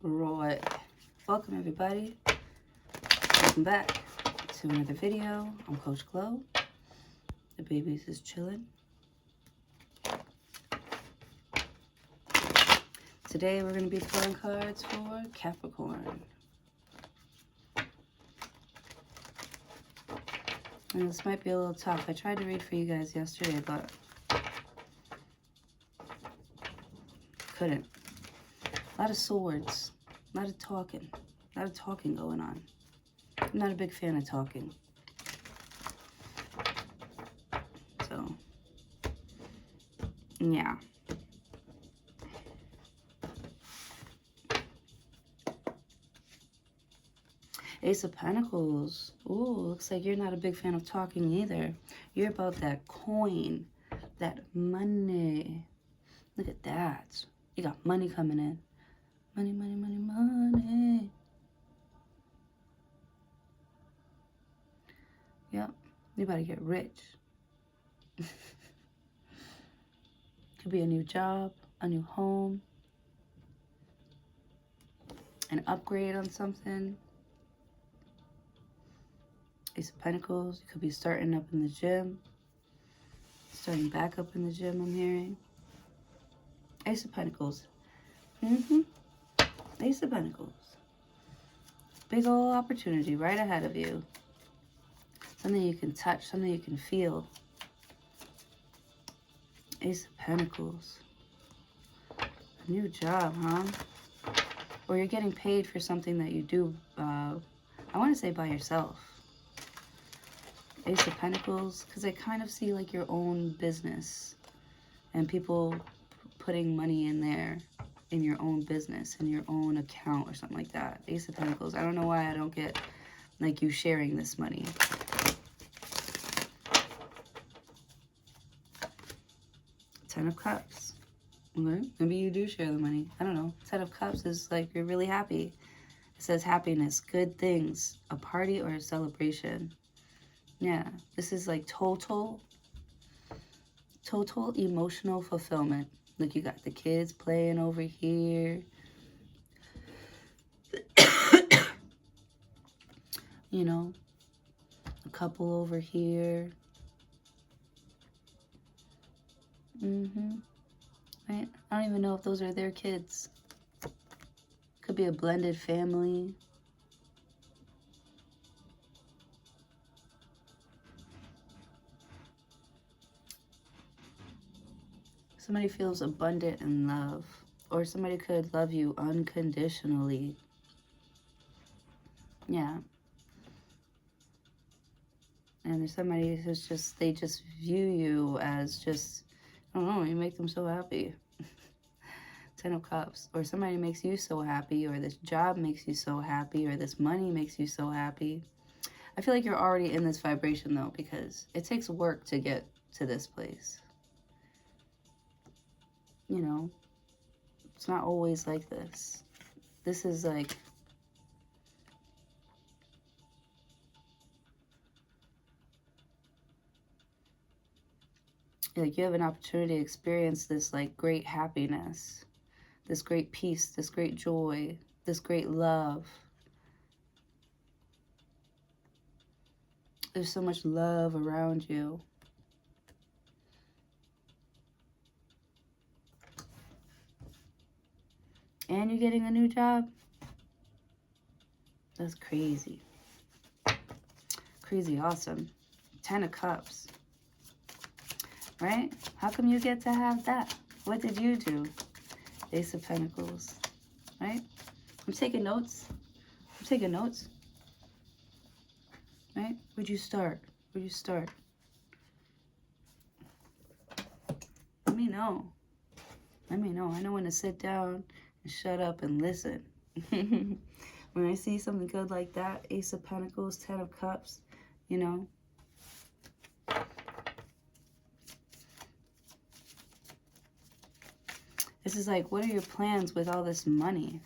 Right. Welcome everybody. Welcome back to another video. I'm Coach Glow. The babies is chilling. Today we're going to be pulling cards for Capricorn. And this might be a little tough. I tried to read for you guys yesterday, but couldn't. A lot of swords. A lot of talking. A lot of talking going on. I'm not a big fan of talking. So, yeah. Ace of Pentacles. Ooh, looks like you're not a big fan of talking either. You're about that coin, that money. Look at that. You got money coming in. Money, money, money, money. Yep, you about to get rich. Could be a new job, a new home, an upgrade on something. Ace of Pentacles, you could be starting up in the gym. Starting back up in the gym, I'm hearing. Ace of Pentacles. Ace of Pentacles. Big old opportunity right ahead of you. Something you can touch, something you can feel. Ace of Pentacles. A new job, huh? Or you're getting paid for something that you do, I want to say by yourself. Ace of Pentacles, because I kind of see like your own business and people putting money in there in your own business, in your own account or something like that. Ace of Pentacles. I don't know why I don't get like you sharing this money. Ten of Cups. Okay, maybe you do share the money. I don't know. Ten of Cups is like you're really happy. It says happiness, good things, a party or a celebration. Yeah, this is like total emotional fulfillment. Look, you got the kids playing over here. You know, a couple over here. Right? I don't even know if those are their kids. Could be a blended family. Somebody feels abundant in love. Or somebody could love you unconditionally. Yeah. And there's somebody who's just, they just view you as just, I don't know, you make them so happy. Ten of Cups. Or somebody makes you so happy, or this job makes you so happy, or this money makes you so happy. I feel like you're already in this vibration though, because it takes work to get to this place. You know, it's not always like this. This is like, you have an opportunity to experience this like great happiness, this great peace, this great joy, this great love. There's so much love around you. And you're getting a new job? That's crazy. Crazy awesome. Ten of Cups. Right? How come you get to have that? What did you do? Ace of Pentacles. Right? I'm taking notes. I'm taking notes. Right? Where'd you start? Where'd you start? Let me know. Let me know. I know when to sit down and shut up and listen. When I see something good like that, Ace of Pentacles, Ten of Cups, you know. This is like, what are your plans with all this money?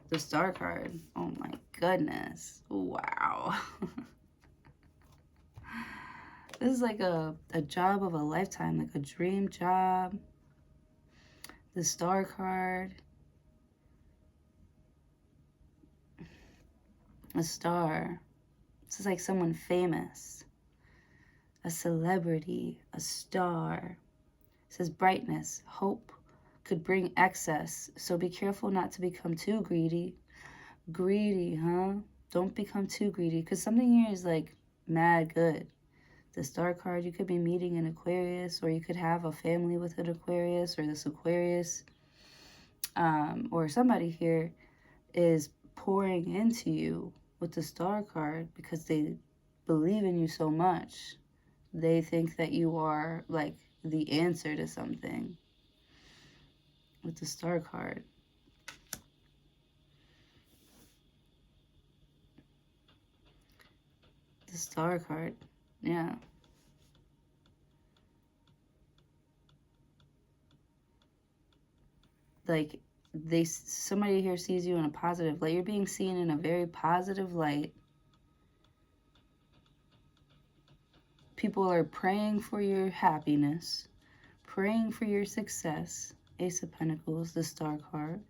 The Star card. Oh my goodness. Wow. This is like a job of a lifetime, like a dream job. The Star card. A star. This is like someone famous. A celebrity. A star. It says brightness. Hope could bring excess. So be careful not to become too greedy. Greedy, huh? Don't become too greedy. Because something here is like mad good. The star card, you could be meeting an Aquarius, or you could have a family with an Aquarius, or this Aquarius, or somebody here is pouring into you with the star card because they believe in you so much. They think that you are like the answer to something with the star card. The star card, yeah. Like somebody here sees you in a positive light. You're being seen in a very positive light. People are praying for your happiness, praying for your success. Ace of Pentacles, the star card.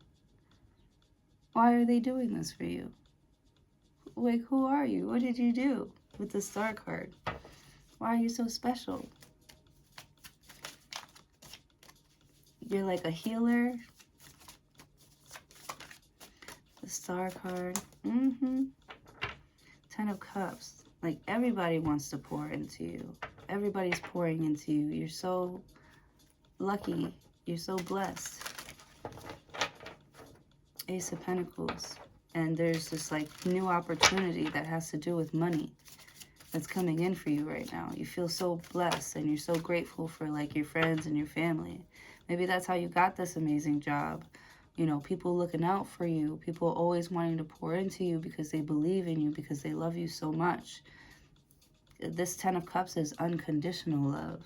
Why are they doing this for you? Like, who are you? What did you do with the star card? Why are you so special? You're like a healer. The star card. 10 of Cups. Like, everybody wants to pour into you. Everybody's pouring into you. You're so lucky. You're so blessed. Ace of Pentacles. And there's this like new opportunity that has to do with money that's coming in for you right now. You feel so blessed and you're so grateful for like your friends and your family. Maybe that's how you got this amazing job. You know, people looking out for you, people always wanting to pour into you because they believe in you, because they love you so much. This 10 of Cups is unconditional love.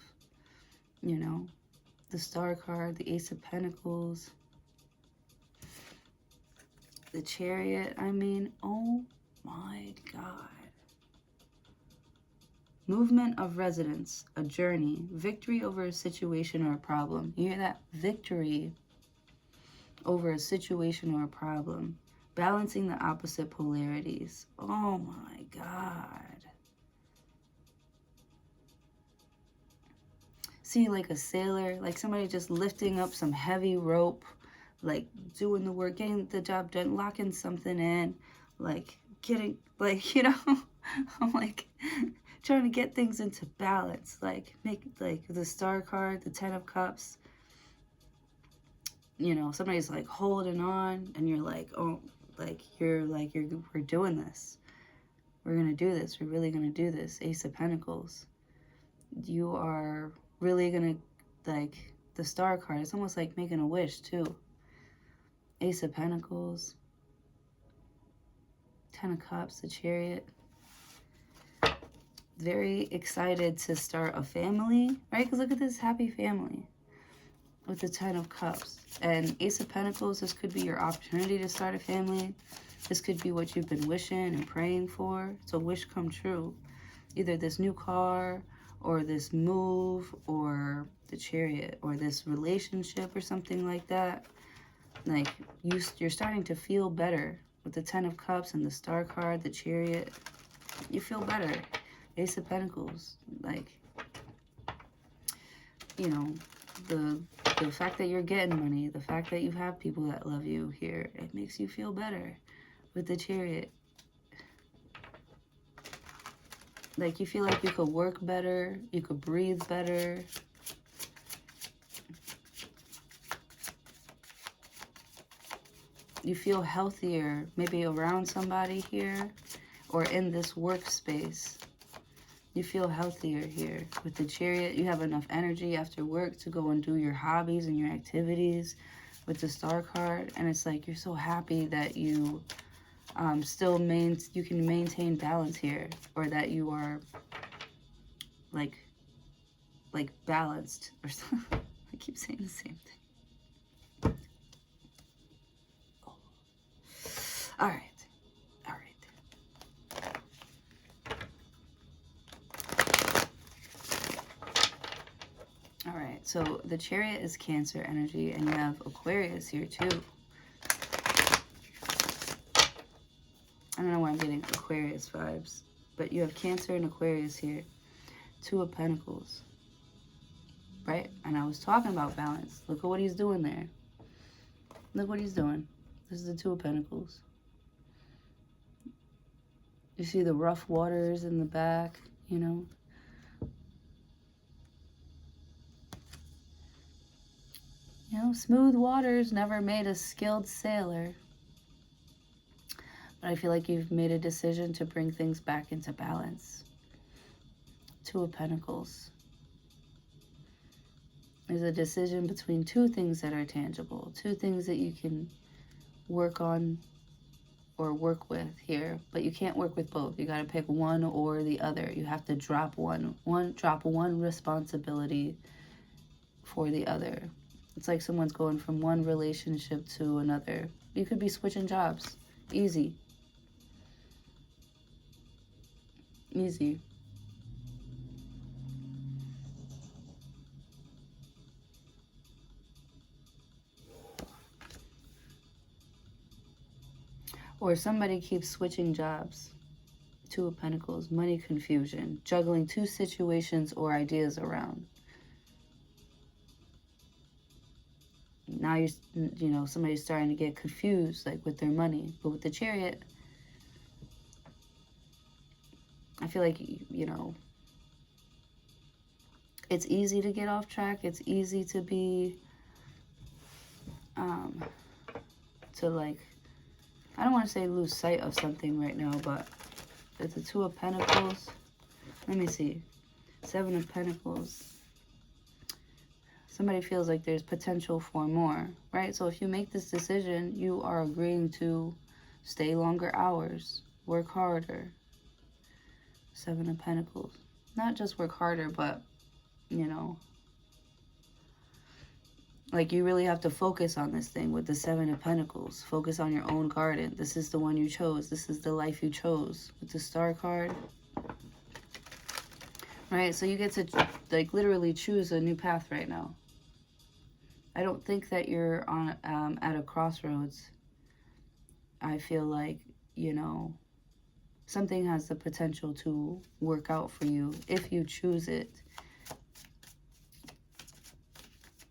You know, the star card, the Ace of Pentacles, the Chariot. I mean, oh my God. Movement of residence, a journey, victory over a situation or a problem. You hear that? Victory over a situation or a problem. Balancing the opposite polarities. Oh my God. See, like a sailor, like somebody just lifting up some heavy rope, like doing the work, getting the job done, locking something in, like getting, like, you know, I'm like trying to get things into balance, like make like the star card, the 10 of Cups. You know, somebody's like holding on and you're like, oh, like we're doing this. We're going to do this. We're really going to do this. Ace of Pentacles. You are really going to, like, the star card. It's almost like making a wish too. Ace of Pentacles. 10 of Cups, the Chariot. Very excited to start a family, right? Because look at this happy family with the 10 of Cups. And Ace of Pentacles, this could be your opportunity to start a family. This could be what you've been wishing and praying for. It's a wish come true. Either this new car or this move or the Chariot or this relationship or something like that. Like, you're starting to feel better with the 10 of Cups and the star card, the Chariot. You feel better. Ace of Pentacles. Like, you know, the fact that you're getting money, the fact that you have people that love you here, it makes you feel better with the Chariot. Like, you feel like you could work better, you could breathe better. You feel healthier, maybe around somebody here or in this workspace. You feel healthier here. With the Chariot, you have enough energy after work to go and do your hobbies and your activities with the star card. And it's like you're so happy that you you can maintain balance here, or that you are like balanced or something. I keep saying the same thing. Oh. All right. All right, so the Chariot is Cancer energy, and you have Aquarius here too. I don't know why I'm getting Aquarius vibes. But you have Cancer and Aquarius here. Two of Pentacles. Right? And I was talking about balance. Look at what he's doing there. Look what he's doing. This is the Two of Pentacles. You see the rough waters in the back, you know. You know, smooth waters never made a skilled sailor. But I feel like you've made a decision to bring things back into balance. Two of Pentacles. There's a decision between two things that are tangible. Two things that you can work on or work with here. But you can't work with both. You got to pick one or the other. You have to drop drop one responsibility for the other. It's like someone's going from one relationship to another. You could be switching jobs. Easy. Easy. Or somebody keeps switching jobs. Two of Pentacles, money confusion, juggling two situations or ideas around. Now you know, somebody's starting to get confused, like with their money. But with the Chariot, I feel like, you know, it's easy to get off track. It's easy to be, to like, I don't want to say lose sight of something right now, but it's the Two of Pentacles. Let me see. Seven of Pentacles. Somebody feels like there's potential for more, right? So if you make this decision, you are agreeing to stay longer hours, work harder. Seven of Pentacles. Not just work harder, but, you know, like you really have to focus on this thing with the Seven of Pentacles. Focus on your own garden. This is the one you chose. This is the life you chose. With the Star card. Right? So you get to, like, literally choose a new path right now. I don't think that you're on at a crossroads. I feel like, you know, something has the potential to work out for you if you choose it.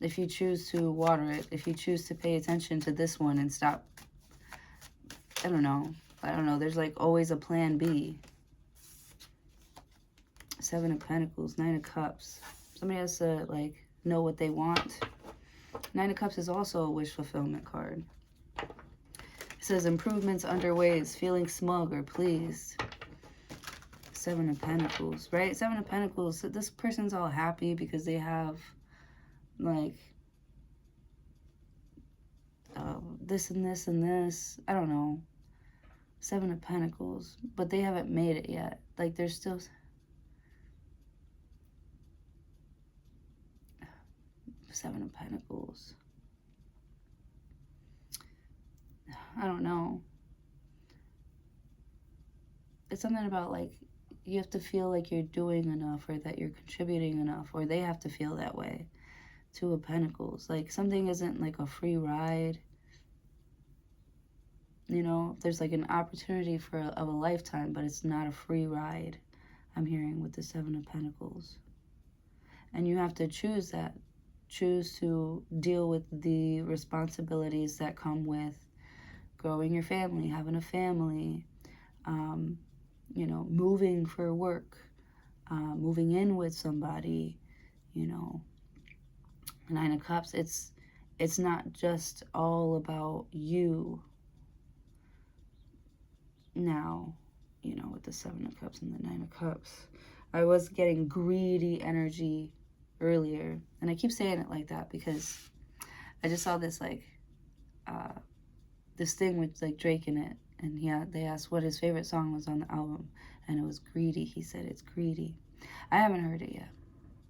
If you choose to water it, if you choose to pay attention to this one and stop, I don't know. There's like always a plan B. Seven of Pentacles, Nine of Cups. Somebody has to like know what they want. Nine of Cups is also a wish fulfillment card. It says improvements underway, is feeling smug or pleased. Seven of Pentacles, right? Seven of Pentacles, this person's all happy because they have like this and this and this. I don't know. Seven of Pentacles, but they haven't made it yet. Like there's still... Seven of Pentacles. I don't know. It's something about like you have to feel like you're doing enough or that you're contributing enough, or they have to feel that way. Two of Pentacles. Like something isn't like a free ride. You know, there's like an opportunity of a lifetime, but it's not a free ride. I'm hearing with the Seven of Pentacles. And you have to choose that. Choose to deal with the responsibilities that come with growing your family, having a family, you know, moving for work, moving in with somebody, you know. Nine of Cups, it's not just all about you now, you know, with the Seven of Cups and the Nine of Cups. I was getting greedy energy earlier, and I keep saying it like that because I just saw this like this thing with like Drake in it, and they asked what his favorite song was on the album, and it was Greedy. He said it's greedy. I haven't heard it yet.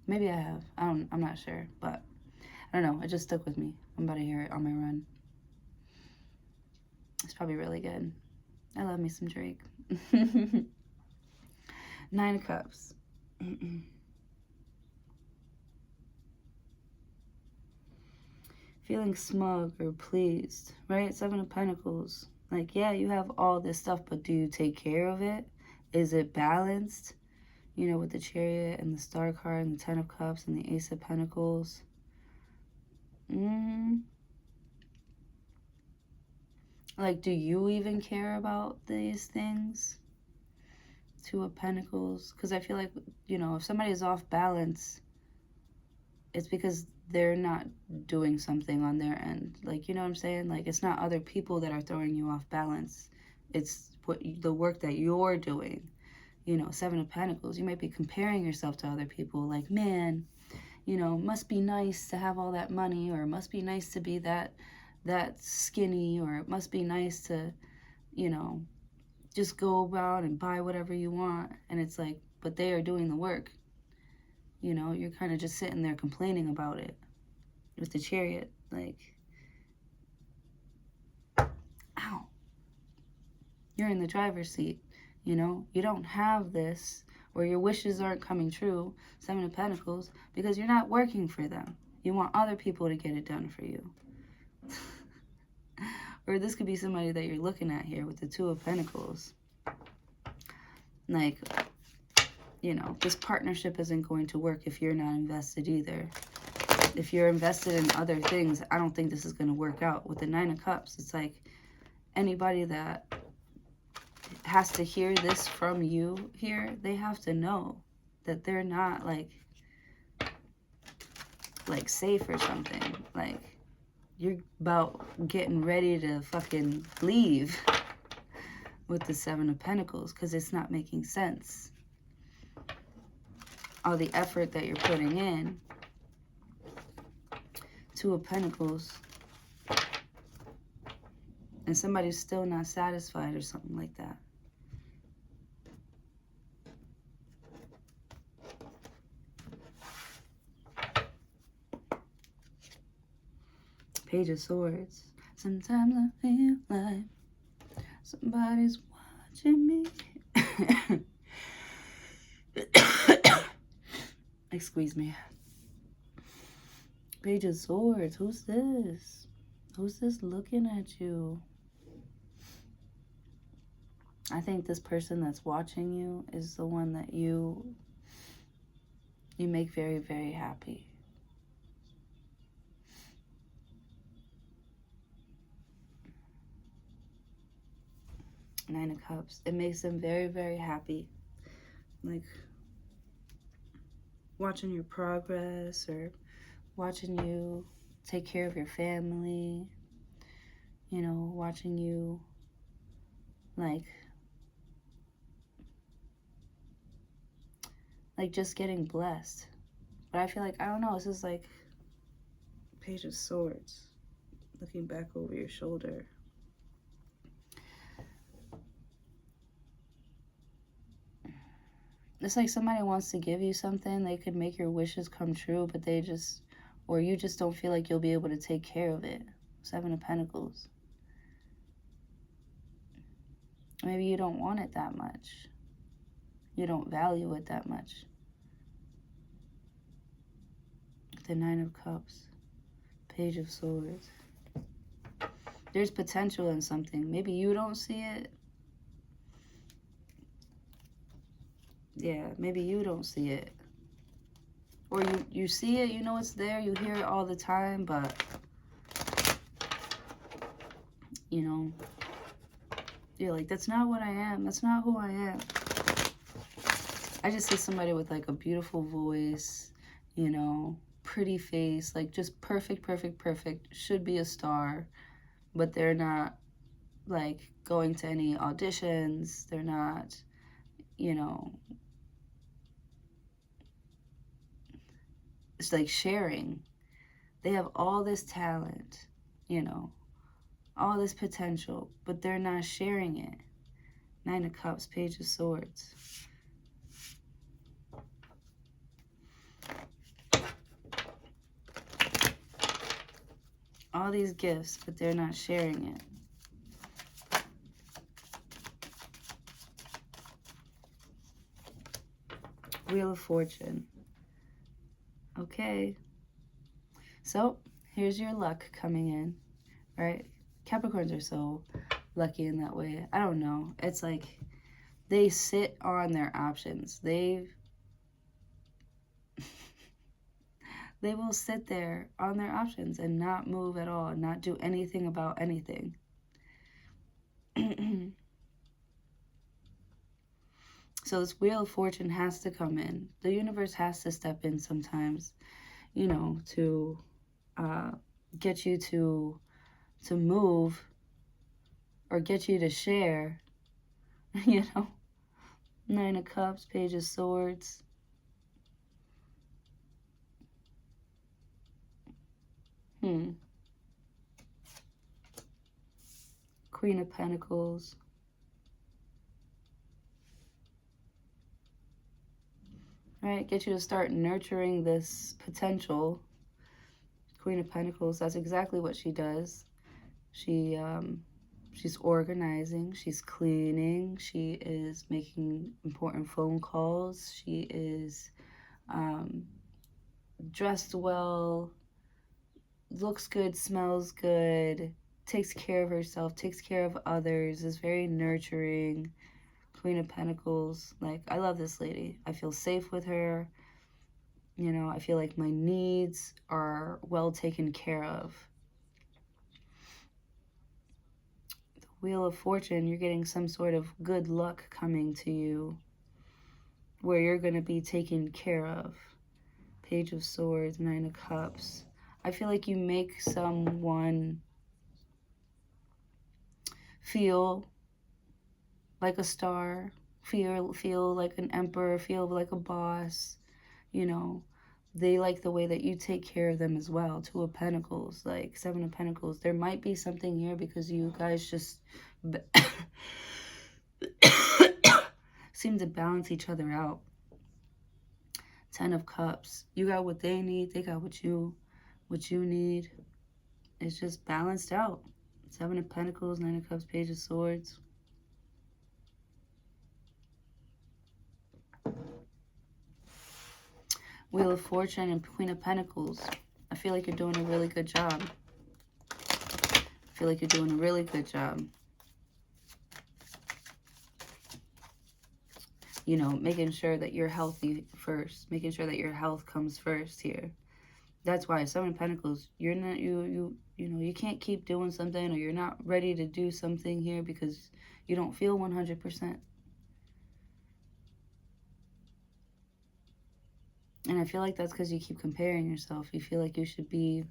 Maybe I have. I'm not sure, but I don't know. It just stuck with me. I'm about to hear it on my run. It's probably really good. I love me some Drake. Nine of Cups. Feeling smug or pleased, right? Seven of Pentacles. Like, yeah, you have all this stuff, but do you take care of it? Is it balanced? You know, with the Chariot and the Star card and the Ten of Cups and the Ace of Pentacles. Like, do you even care about these things? Two of Pentacles. Because I feel like, you know, if somebody is off balance, it's because they're not doing something on their end. Like, you know what I'm saying? Like, it's not other people that are throwing you off balance. It's the work that you're doing. You know, Seven of Pentacles. You might be comparing yourself to other people. Like, man, you know, must be nice to have all that money, or it must be nice to be that skinny, or it must be nice to, you know, just go about and buy whatever you want. And it's like, but they are doing the work. You know, you're kind of just sitting there complaining about it with the Chariot. Like, ow. You're in the driver's seat. You know, you don't have this, or your wishes aren't coming true, Seven of Pentacles, because you're not working for them. You want other people to get it done for you. Or this could be somebody that you're looking at here with the Two of Pentacles. Like, you know, this partnership isn't going to work if you're not invested either. If you're invested in other things, I don't think this is going to work out. With the Nine of Cups, it's like anybody that has to hear this from you here, they have to know that they're not like safe or something. Like, you're about getting ready to fucking leave with the Seven of Pentacles, because it's not making sense. All the effort that you're putting in. Two of Pentacles. And somebody's still not satisfied or something like that. Page of Swords. Sometimes I feel like somebody's watching me. Excuse me. Page of Swords. Who's this? Who's this looking at you? I think this person that's watching you is the one that you make very, very happy. Nine of Cups. It makes them very, very happy. Like, watching your progress, or watching you take care of your family. You know, watching you, like just getting blessed. But I feel like, I don't know, this is like Page of Swords. Looking back over your shoulder. It's like somebody wants to give you something. They could make your wishes come true, but they just, or you just don't feel like you'll be able to take care of it. Seven of Pentacles. Maybe you don't want it that much. You don't value it that much. The Nine of Cups. Page of Swords. There's potential in something. Maybe you don't see it. Yeah, maybe you don't see it. Or you see it, you know it's there, you hear it all the time, but, you know, you're like, that's not what I am. That's not who I am. I just see somebody with like a beautiful voice, you know, pretty face, like just perfect, perfect, perfect. Should be a star, but they're not like going to any auditions. They're not, you know, it's like sharing. They have all this talent, you know, all this potential, but they're not sharing it. Nine of Cups, Page of Swords. All these gifts, but they're not sharing it. Wheel of Fortune. Okay. So, here's your luck coming in, right? Capricorns are so lucky in that way. I don't know. It's like they sit on their options. They will sit there on their options and not move at all, and not do anything about anything. So this Wheel of Fortune has to come in. The universe has to step in sometimes, you know, to get you to move, or get you to share, you know. Nine of Cups, Page of Swords. Queen of Pentacles. Right, get you to start nurturing this potential. Queen of Pentacles, that's exactly what she does. She's organizing, she's cleaning, she is making important phone calls, she is dressed well, looks good, smells good, takes care of herself, takes care of others, is very nurturing. Queen of Pentacles, like, I love this lady. I feel safe with her. You know, I feel like my needs are well taken care of. The Wheel of Fortune, you're getting some sort of good luck coming to you where you're going to be taken care of. Page of Swords, Nine of Cups. I feel like you make someone feel like a star, feel like an emperor, feel like a boss, you know. They like the way that you take care of them as well. Two of Pentacles, like Seven of Pentacles. There might be something here because you guys just seem to balance each other out. Ten of Cups. You got what they need. They got what you need. It's just balanced out. Seven of Pentacles, Nine of Cups, Page of Swords. Wheel of Fortune and Queen of Pentacles. I feel like you're doing a really good job. I feel like you're doing a really good job. You know, making sure that you're healthy first. Making sure that your health comes first here. That's why Seven of Pentacles, you're not, you know, you can't keep doing something, or you're not ready to do something here because you don't feel 100%. And I feel like that's because you keep comparing yourself. You feel like you should be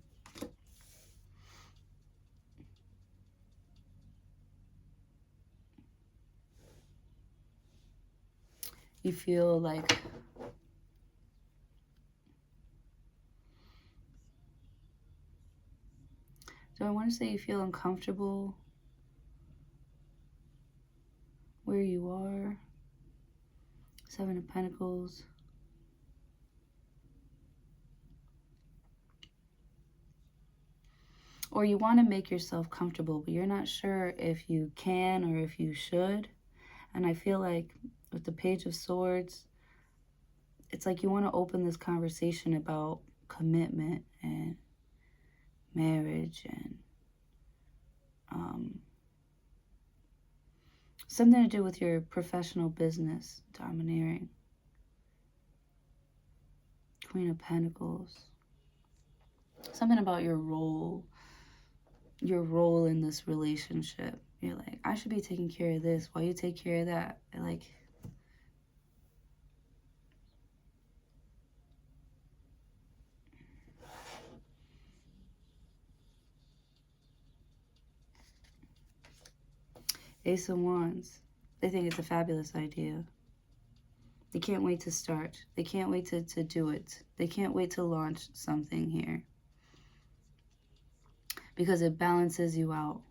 you feel like do I want to say you feel uncomfortable where you are? Seven of Pentacles. Or you want to make yourself comfortable, but you're not sure if you can or if you should. And I feel like with the Page of Swords, it's like you want to open this conversation about commitment and marriage and something to do with your professional business, domineering. Queen of Pentacles. Something about your role in this relationship. You're like, I should be taking care of this while you take care of that. Like, Ace of Wands. They think it's a fabulous idea. They can't wait to start. They can't wait to do it. They can't wait to launch something here. Because it balances you out.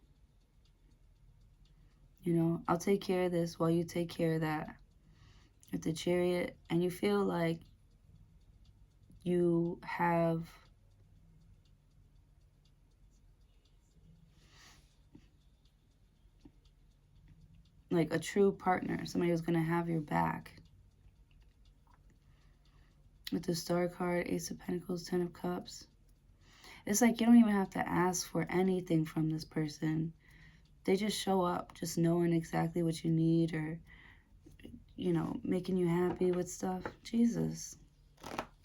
You know, I'll take care of this while you take care of that. With the Chariot, and you feel like you have like a true partner, somebody who's going to have your back. With the Star card, Ace of Pentacles, Ten of Cups. It's like you don't even have to ask for anything from this person. They just show up, just knowing exactly what you need, or, you know, making you happy with stuff. Jesus.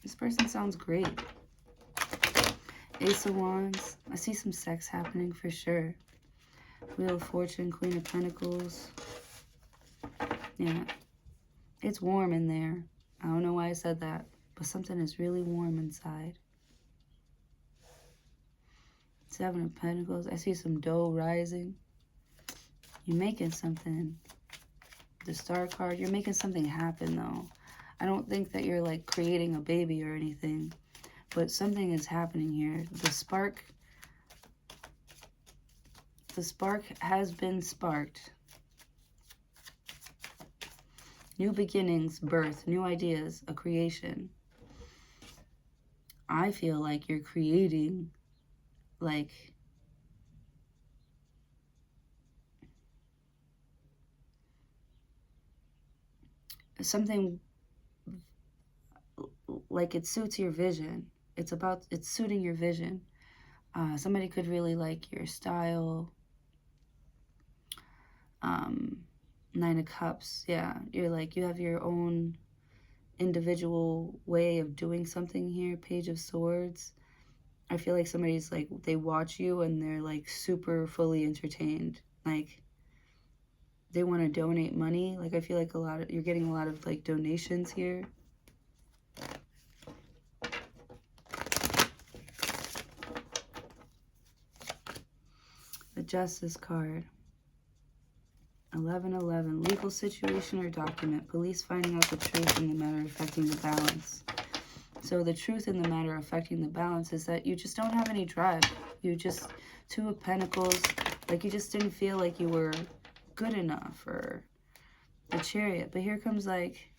This person sounds great. Ace of Wands. I see some sex happening for sure. Wheel of Fortune, Queen of Pentacles. Yeah. It's warm in there. I don't know why I said that, but something is really warm inside. Seven of Pentacles. I see some dough rising. You're making something. The Star card. You're making something happen, though. I don't think that you're, like, creating a baby or anything, but something is happening here. The spark has been sparked. New beginnings, birth, new ideas, a creation. I feel like you're creating, like, something, like, it suits your vision. It's suiting your vision. Somebody could really like your style. Nine of Cups. Yeah, you're like, you have your own individual way of doing something here. Page of Swords. I feel like somebody's like, they watch you and they're like super fully entertained. Like, they want to donate money. Like, I feel like you're getting a lot of like donations here. The Justice card. 1111. Legal situation or document. Police finding out the truth in the matter affecting the balance. So the truth in the matter affecting the balance is that you just don't have any drive. You just, Two of Pentacles, like you just didn't feel like you were good enough, or the Chariot. But here comes like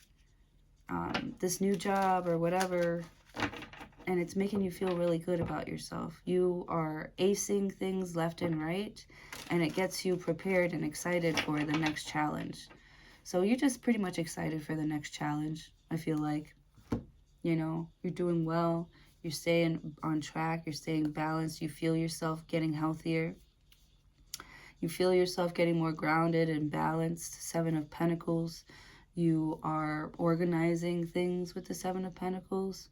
this new job or whatever, and it's making you feel really good about yourself. You are acing things left and right, and it gets you prepared and excited for the next challenge. So you're just pretty much excited for the next challenge, I feel like. You know, you're doing well. You're staying on track. You're staying balanced. You feel yourself getting healthier. You feel yourself getting more grounded and balanced. Seven of Pentacles. You are organizing things with the Seven of Pentacles.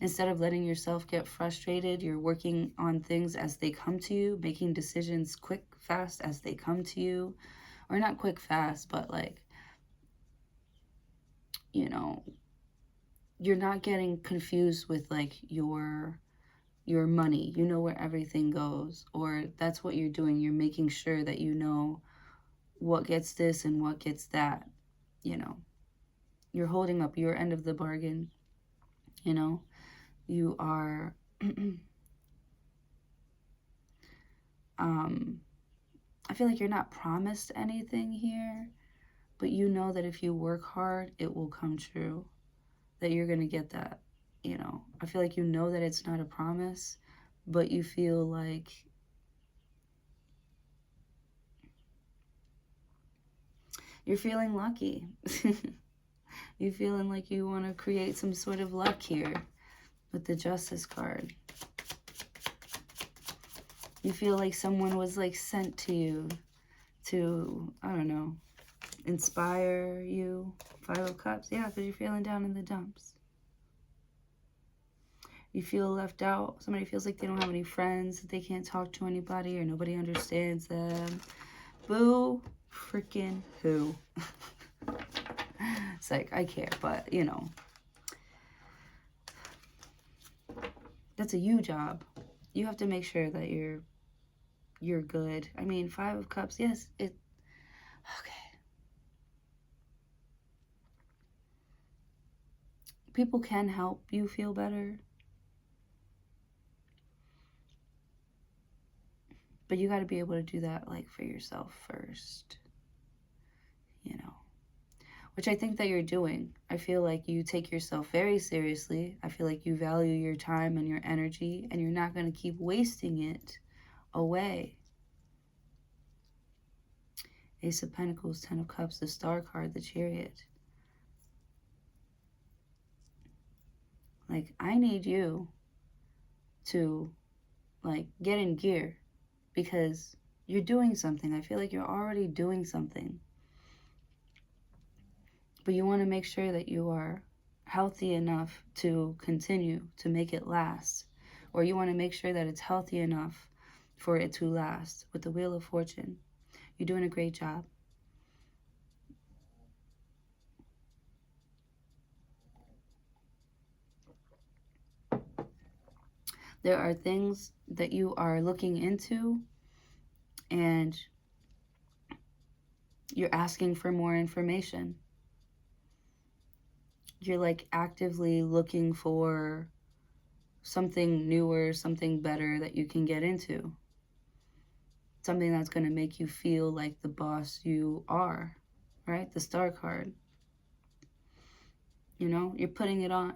Instead of letting yourself get frustrated, you're working on things as they come to you, making decisions quick, fast as they come to you. Or not quick, fast, but like, you know, you're not getting confused with like your money. You know where everything goes, or that's what you're doing. You're making sure that you know what gets this and what gets that. You know, you're holding up your end of the bargain. You know, you are I feel like you're not promised anything here, but you know that if you work hard, it will come true, that you're going to get that. You know, I feel like you know that it's not a promise, but you feel like you're feeling lucky. You're feeling like you want to create some sort of luck here with the Justice card. You feel like someone was like sent to you to, I don't know, inspire you. Five of Cups. Yeah, because you're feeling down in the dumps. You feel left out. Somebody feels like they don't have any friends, that they can't talk to anybody, or nobody understands them. Boo freaking who. It's like, I care, but you know, that's a you job. You have to make sure that you're good. I mean, Five of Cups, yes, okay. People can help you feel better, but you got to be able to do that like for yourself first, you know, which I think that you're doing. I feel like you take yourself very seriously. I feel like you value your time and your energy, and you're not going to keep wasting it away. Ace of Pentacles, Ten of Cups, the Star card, the Chariot. Like, I need you to, like, get in gear, because You're doing something. I feel like you're already doing something. But you want to make sure that you are healthy enough to continue to make it last. Or you want to make sure that it's healthy enough for it to last. With the Wheel of Fortune, you're doing a great job. There are things that you are looking into and you're asking for more information. You're like actively looking for something newer, something better that you can get into. Something that's going to make you feel like the boss you are, right? The Star card. You know, you're putting it on.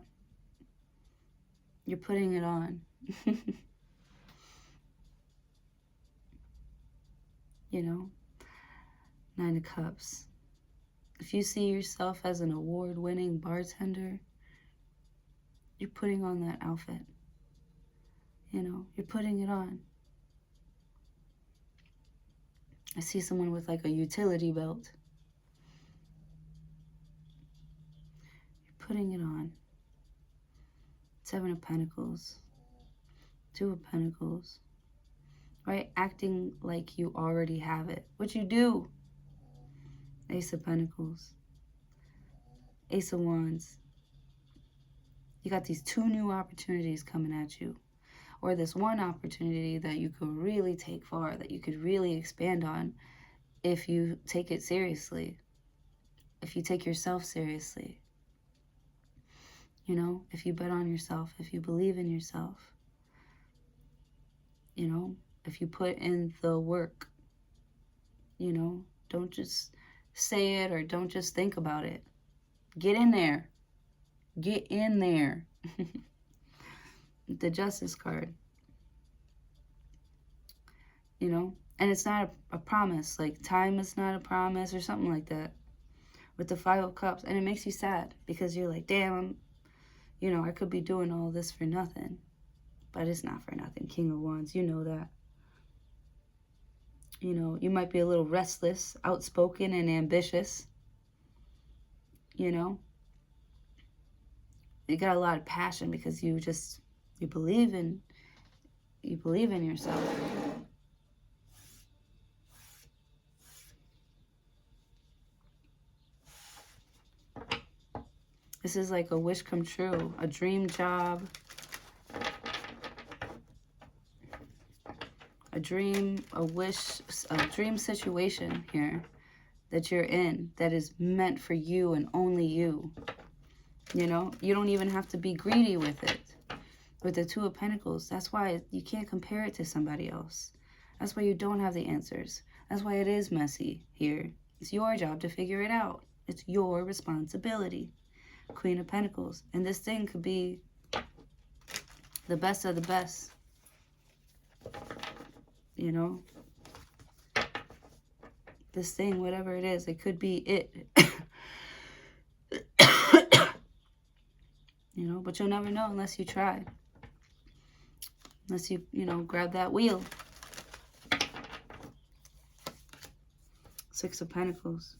You're putting it on. You know, Nine of Cups. If you see yourself as an award-winning bartender, you're putting on that outfit. You know, you're putting it on. I see someone with like a utility belt. You're putting it on. Seven of Pentacles. Two of Pentacles. Right? Acting like you already have it. Which you do. Ace of Pentacles. Ace of Wands. You got these two new opportunities coming at you. Or this one opportunity that you could really take far, that you could really expand on if you take it seriously. If you take yourself seriously. You know, if you bet on yourself, if you believe in yourself. You know, if you put in the work. You know, don't just say it or don't just think about it. Get in there. Get in there. The Justice card. You know, and it's not a promise. Like time is not a promise or something like that. With the Five of Cups. And it makes you sad because you're like, damn, you know, I could be doing all this for nothing. But it's not for nothing. King of Wands, you know that. You know, you might be a little restless, outspoken, and ambitious. You know, you got a lot of passion because you believe in yourself. This is like a wish come true, a dream job, a dream, a wish, a dream situation here that you're in that is meant for you and only you. You know, you don't even have to be greedy with it. With the Two of Pentacles, that's why you can't compare it to somebody else. That's why you don't have the answers. That's why it is messy here. It's your job to figure it out. It's your responsibility. Queen of Pentacles. And this thing could be the best of the best. You know? This thing, whatever it is, it could be it. You know, but you'll never know unless you try. Unless you know, grab that wheel. Six of Pentacles.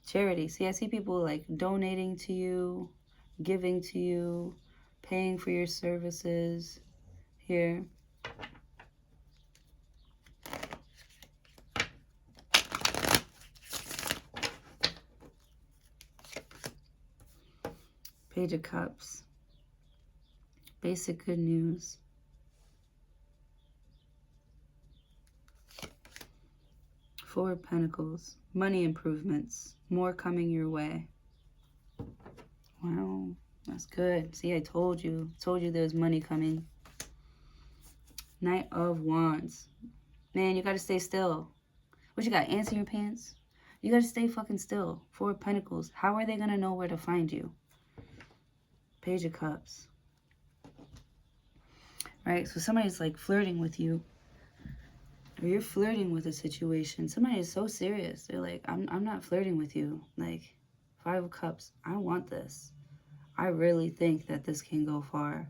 Charity. See, I see people like donating to you, giving to you, paying for your services here. Page of Cups. Basic good news. Four of Pentacles. Money improvements. More coming your way. Wow, that's good. See, I told you. Told you there's money coming. Knight of Wands. Man, you gotta stay still. What you got, ants in your pants? You gotta stay fucking still. Four of Pentacles. How are they gonna know where to find you? Page of Cups. Right, so somebody's like flirting with you. Or you're flirting with a situation. Somebody is so serious. They're like, I'm not flirting with you. Like, Five of Cups. I want this. I really think that this can go far.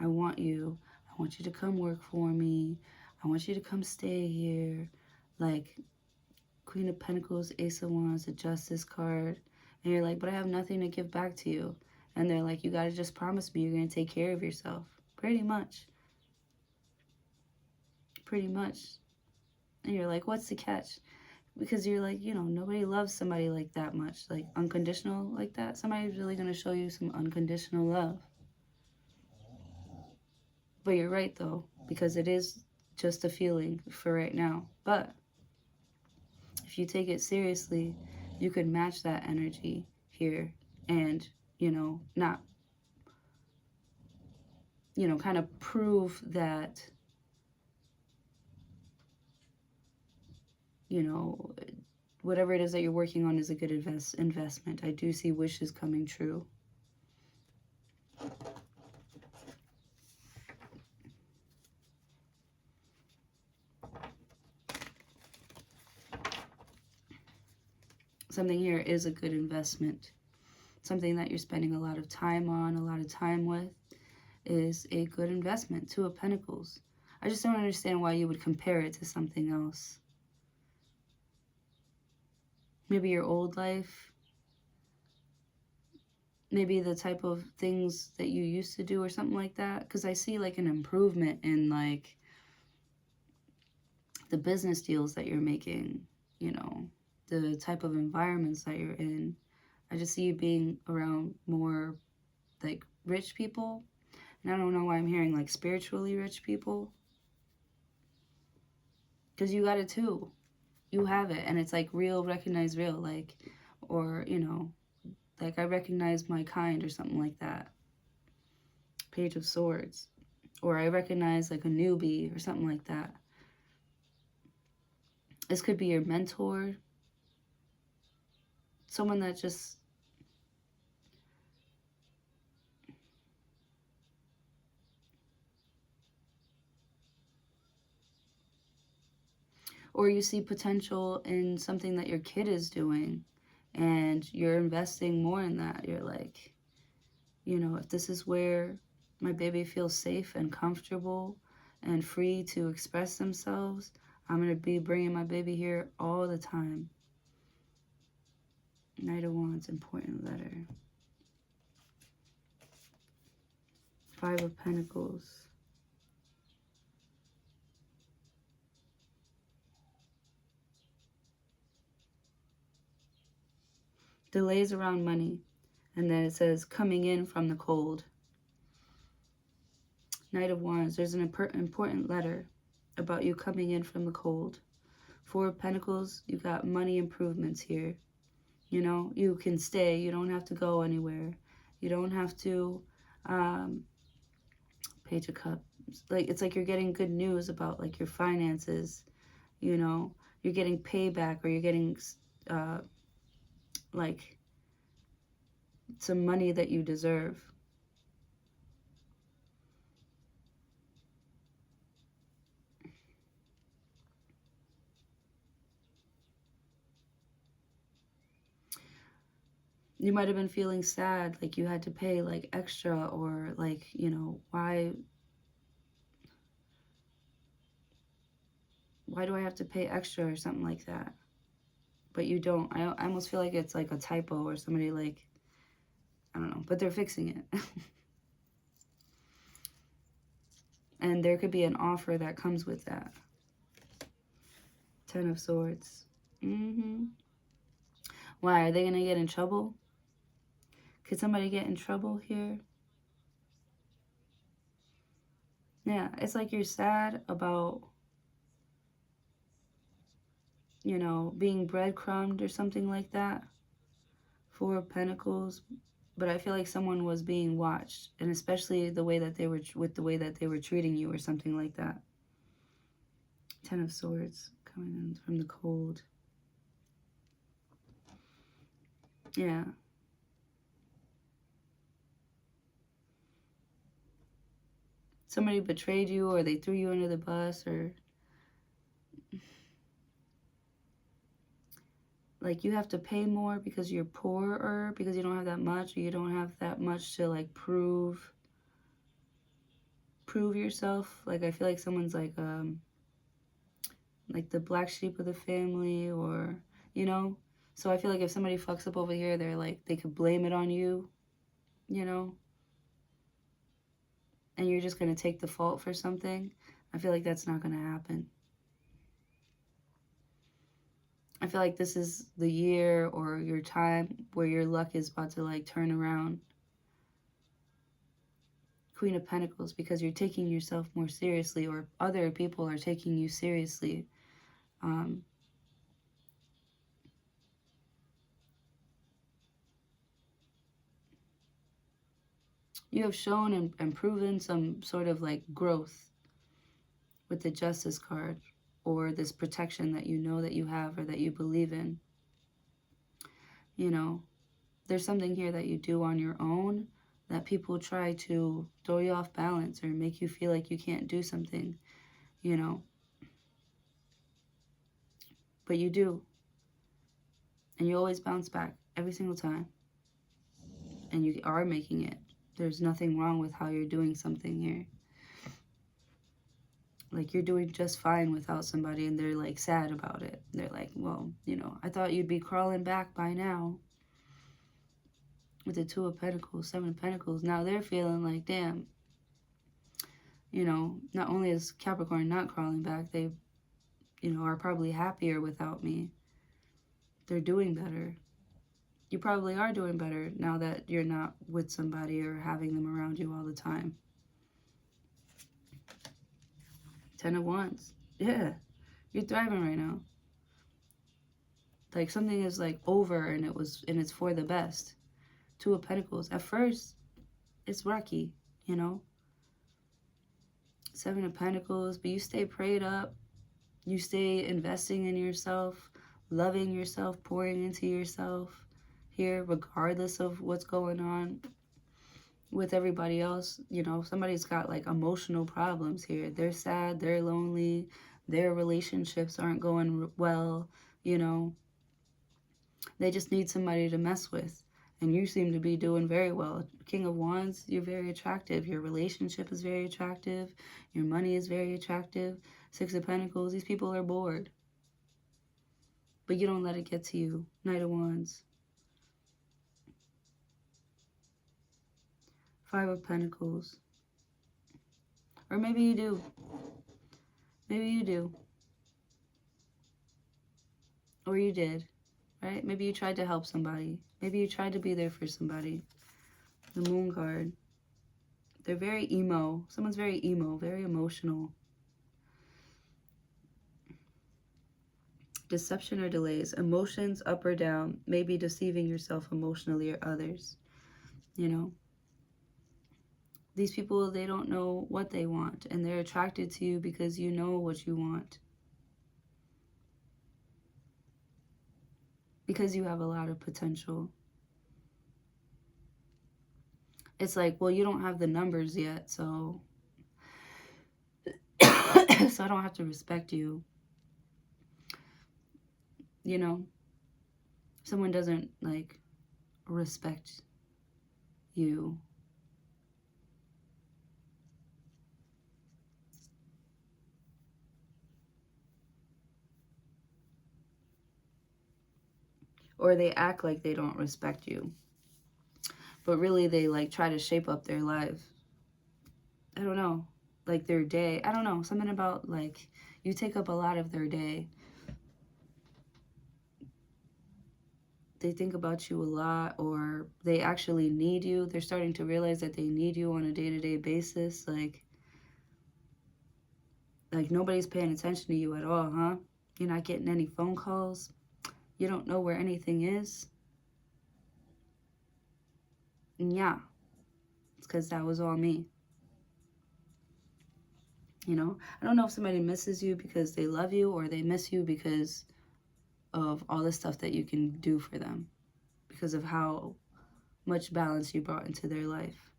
I want you. I want you to come work for me. I want you to come stay here. Like, Queen of Pentacles, Ace of Wands, the Justice card. And you're like, but I have nothing to give back to you. And they're like, you got to just promise me you're going to take care of yourself. Pretty much. Pretty much. And you're like, what's the catch? Because you're like, you know, nobody loves somebody like that much. Like, unconditional like that. Somebody's really going to show you some unconditional love. But you're right, though. Because it is just a feeling for right now. But if you take it seriously, you could match that energy here and, you know, not, you know, kind of prove that, you know, whatever it is that you're working on is a good investment. I do see wishes coming true. Something here is a good investment. Something that you're spending a lot of time on, a lot of time with, is a good investment. Two of Pentacles. I just don't understand why you would compare it to something else. Maybe your old life. Maybe the type of things that you used to do or something like that. Because I see like an improvement in like the business deals that you're making, you know, the type of environments that you're in. I just see you being around more like rich people. And I don't know why I'm hearing like spiritually rich people. Because you got it too. You have it. And it's like real, recognize real. Like, or, you know, like I recognize my kind or something like that. Page of Swords. Or I recognize like a newbie or something like that. This could be your mentor. Someone that just, or you see potential in something that your kid is doing and you're investing more in that. You're like, you know, if this is where my baby feels safe and comfortable and free to express themselves, I'm going to be bringing my baby here all the time. Knight of Wands, important letter. Five of Pentacles. Delays around money. And then it says coming in from the cold. Knight of Wands. There's an important letter about you coming in from the cold. Four of Pentacles. You got money improvements here. You know, you can stay. You don't have to go anywhere. You don't have to, Page of Cups. Like, it's like you're getting good news about, like, your finances. You know, you're getting payback or you're getting, like, some money that you deserve. You might have been feeling sad, like you had to pay, like, extra or, like, you know, why do I have to pay extra or something like that? But you don't. I almost feel like it's like a typo or somebody like, I don't know, but they're fixing it. And there could be an offer that comes with that. Ten of Swords. Why? Are they going to get in trouble? Could somebody get in trouble here? Yeah, it's like you're sad about, you know, being breadcrumbed or something like that. Four of Pentacles. But I feel like someone was being watched. And especially the way that they were, with the way that they were treating you or something like that. Ten of Swords coming in from the cold. Yeah. Somebody betrayed you or they threw you under the bus or like you have to pay more because you're poorer, because you don't have that much, or you don't have that much to like prove yourself. Like I feel like someone's like like the black sheep of the family, or, you know? So I feel like if somebody fucks up over here, they're like, they could blame it on you, you know? And you're just going to take the fault for something. I feel like that's not going to happen. I feel like this is the year or your time where your luck is about to like turn around. Queen of Pentacles, because you're taking yourself more seriously, or other people are taking you seriously. You have shown and proven some sort of like growth with the Justice card, or this protection that you know that you have or that you believe in. You know, there's something here that you do on your own that people try to throw you off balance or make you feel like you can't do something, you know. But you do. And you always bounce back every single time. And you are making it. There's nothing wrong with how you're doing something here. Like, you're doing just fine without somebody, and they're like sad about it. They're like, well, you know, I thought you'd be crawling back by now. With the Two of Pentacles, Seven of Pentacles, now they're feeling like, damn, you know, not only is Capricorn not crawling back, they, you know, are probably happier without me. They're doing better. You probably are doing better now that you're not with somebody or having them around you all the time. Ten of Wands. Yeah, you're thriving right now. Like, something is like over, and it's for the best. Two of Pentacles. At first, it's rocky, you know. Seven of Pentacles, but you stay prayed up. You stay investing in yourself, loving yourself, pouring into yourself here, regardless of what's going on with everybody else. You know, somebody's got like emotional problems here. They're sad, they're lonely, their relationships aren't going well, you know. They just need somebody to mess with. And you seem to be doing very well. King of Wands, you're very attractive. Your relationship is very attractive. Your money is very attractive. Six of Pentacles, these people are bored. But you don't let it get to you. Knight of Wands. Five of Pentacles. Or maybe you do. Maybe you do. Or you did. Right? Maybe you tried to help somebody. Maybe you tried to be there for somebody. The Moon card. They're very emo. Someone's very emo, very emotional. Deception or delays. Emotions up or down. Maybe deceiving yourself emotionally or others. You know. These people, they don't know what they want. And they're attracted to you because you know what you want. Because you have a lot of potential. It's like, well, you don't have the numbers yet, so so I don't have to respect you. You know, someone doesn't like respect you. Or they act like they don't respect you. But really they like try to shape up their life. I don't know. Like their day. I don't know. Something about like you take up a lot of their day. They think about you a lot, or they actually need you. They're starting to realize that they need you on a day-to-day basis. Like nobody's paying attention to you at all, huh? You're not getting any phone calls. You don't know where anything is. And yeah, it's because that was all me. You know, I don't know if somebody misses you because they love you, or they miss you because of all the stuff that you can do for them, because of how much balance you brought into their life.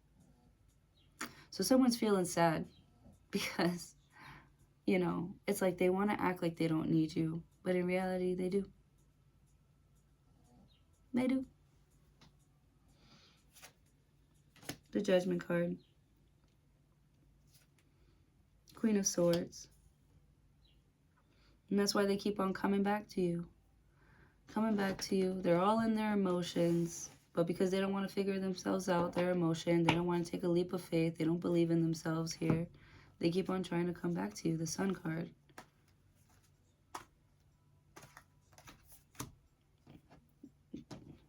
So someone's feeling sad because, you know, it's like they want to act like they don't need you, but in reality, they do. They do. The Judgment card. Queen of Swords. And that's why they keep on coming back to you. Coming back to you. They're all in their emotions. But because they don't want to figure themselves out, their emotion, they don't want to take a leap of faith, they don't believe in themselves here, they keep on trying to come back to you. The Sun card.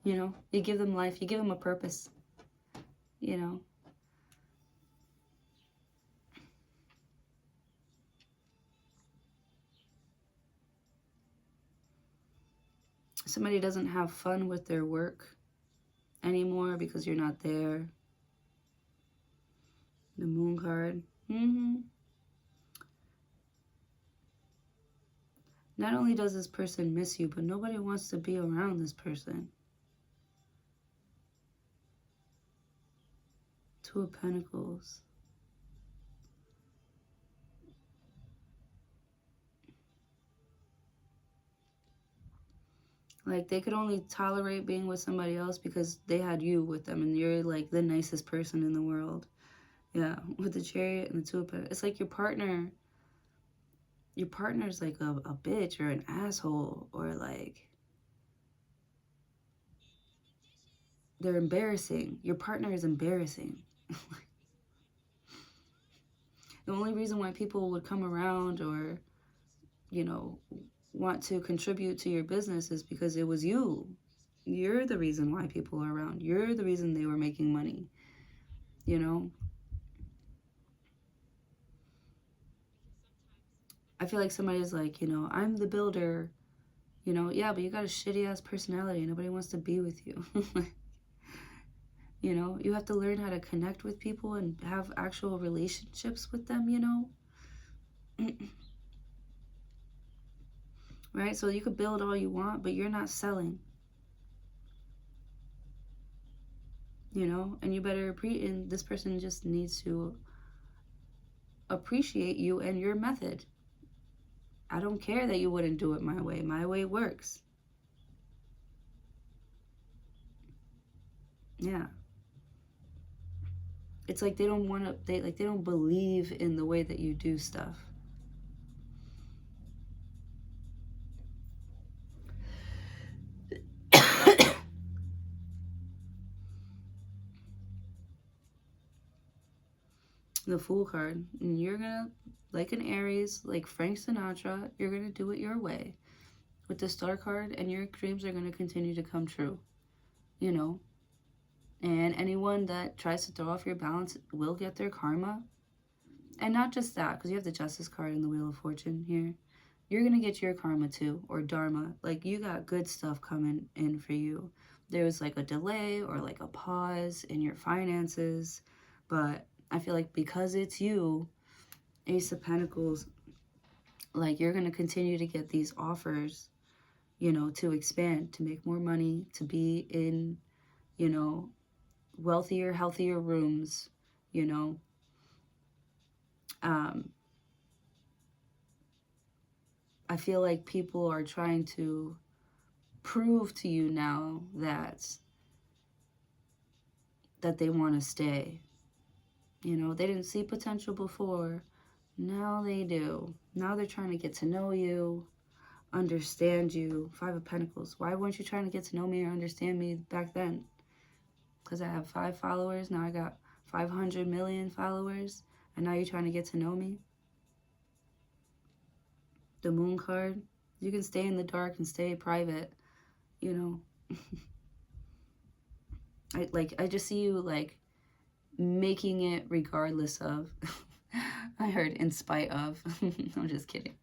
You know, you give them life, you give them a purpose. You know. Somebody doesn't have fun with their work anymore because you're not there. The Moon card. Not only does this person miss you, but nobody wants to be around this person. Two of Pentacles. Like, they could only tolerate being with somebody else because they had you with them and you're like the nicest person in the world. Yeah, with the Chariot and the Two of Pentacles. It's like your partner's like a bitch or an asshole, or like they're embarrassing. Your partner is embarrassing. The only reason why people would come around or, you know, want to contribute to your business is because it was you. You're the reason why people are around. You're the reason they were making money, you know? I feel like somebody's like, you know, I'm the builder, you know? Yeah, but you got a shitty ass personality. Nobody wants to be with you. You know, you have to learn how to connect with people and have actual relationships with them, you know? Right? So you could build all you want, but you're not selling, you know? And you better and this person just needs to appreciate you and your method. I don't care that you wouldn't do it my way. My way works. Yeah. It's like they don't want to, they don't believe in the way that you do stuff. The Fool card. And you're gonna, like an Aries, like Frank Sinatra, you're gonna do it your way. With the Star card, and your dreams are gonna continue to come true. You know? And anyone that tries to throw off your balance will get their karma. And not just that, because you have the Justice card and the Wheel of Fortune here. You're going to get your karma too, or dharma. Like, you got good stuff coming in for you. There's like a delay or like a pause in your finances. But I feel like because it's you, Ace of Pentacles, like, you're going to continue to get these offers, you know, to expand, to make more money, to be in, you know, wealthier, healthier rooms, you know. I feel like people are trying to prove to you now that they want to stay. You know, they didn't see potential before. Now they do. Now they're trying to get to know you, understand you. Five of Pentacles. Why weren't you trying to get to know me or understand me back then? Because I have 5 followers. Now I got 500 million followers. And now you're trying to get to know me? The Moon card. You can stay in the dark and stay private, you know. I just see you like making it regardless of. I heard in spite of. I'm just kidding.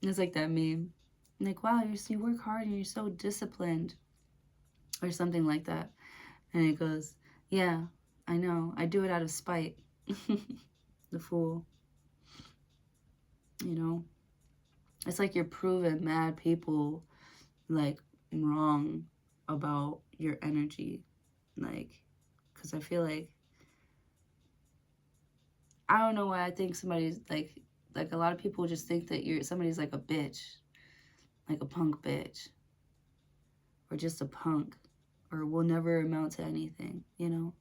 It's like that meme. Like, wow, you work hard and you're so disciplined. Or something like that. And it goes, yeah, I know. I do it out of spite. The Fool. You know? It's like you're proving mad people, like, wrong about your energy. Like, because I feel like, I don't know why I think somebody's like a lot of people just think that somebody's like a bitch, like a punk bitch, or just a punk, or will never amount to anything, you know?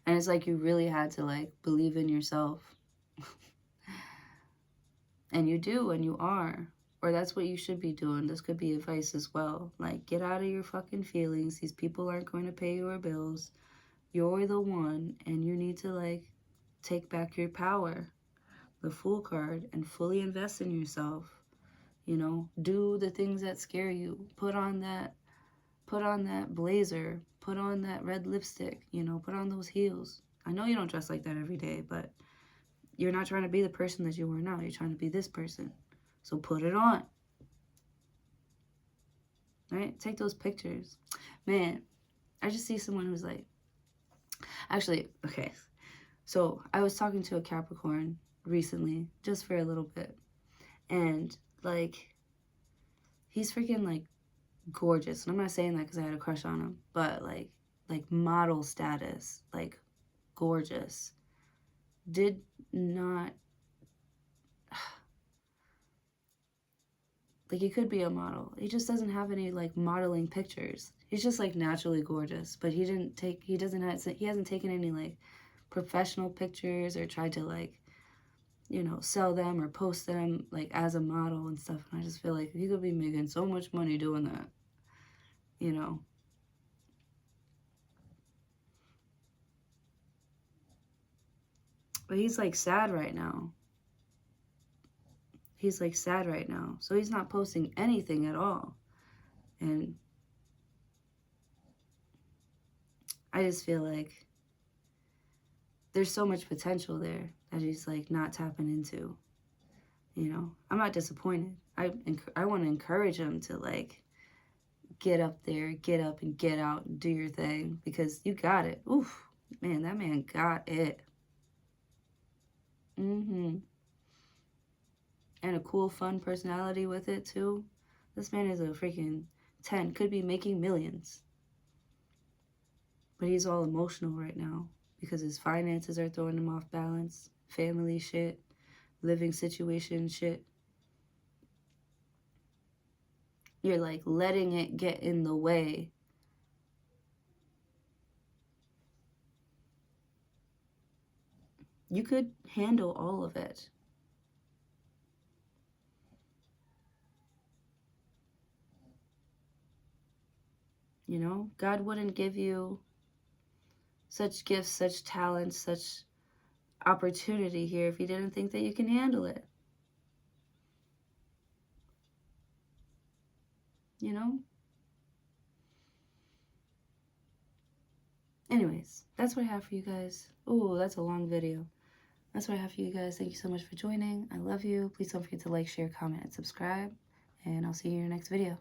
And it's like you really had to like believe in yourself. And you do, and you are. Or that's what you should be doing. This could be advice as well. Like, get out of your fucking feelings. These people aren't going to pay your bills. You're the one, and you need to like take back your power, the Fool card, and fully invest in yourself. You know, do the things that scare you. Put on that blazer, put on that red lipstick, you know, put on those heels. I know you don't dress like that every day, but you're not trying to be the person that you are now. You're trying to be this person. So put it on. Right? Take those pictures. Man, I just see someone who's like, actually, okay. So I was talking to a Capricorn recently, just for a little bit. And like, he's freaking like gorgeous. And I'm not saying that because I had a crush on him, but like model status, like gorgeous. Did not, like, he could be a model. He just doesn't have any like modeling pictures. He's just like naturally gorgeous, but he hasn't taken any like professional pictures or tried to like, you know, sell them or post them like as a model and stuff. And I just feel like he could be making so much money doing that, you know. But he's like sad right now. He's like sad right now. So he's not posting anything at all. And I just feel like there's so much potential there that he's like not tapping into. You know, I'm not disappointed. I want to encourage him to like get up there, get up and get out and do your thing because you got it. Oof, man, that man got it. And a cool, fun personality with it too. This man is a freaking 10, could be making millions. But he's all emotional right now because his finances are throwing him off balance. Family shit, living situation shit. You're like letting it get in the way. You could handle all of it. You know, God wouldn't give you such gifts, such talents, such opportunity here if you didn't think that you can handle it. You know? Anyways, that's what I have for you guys. Oh, that's a long video. That's what I have for you guys. Thank you so much for joining. I love you. Please don't forget to like, share, comment, and subscribe. And I'll see you in your next video.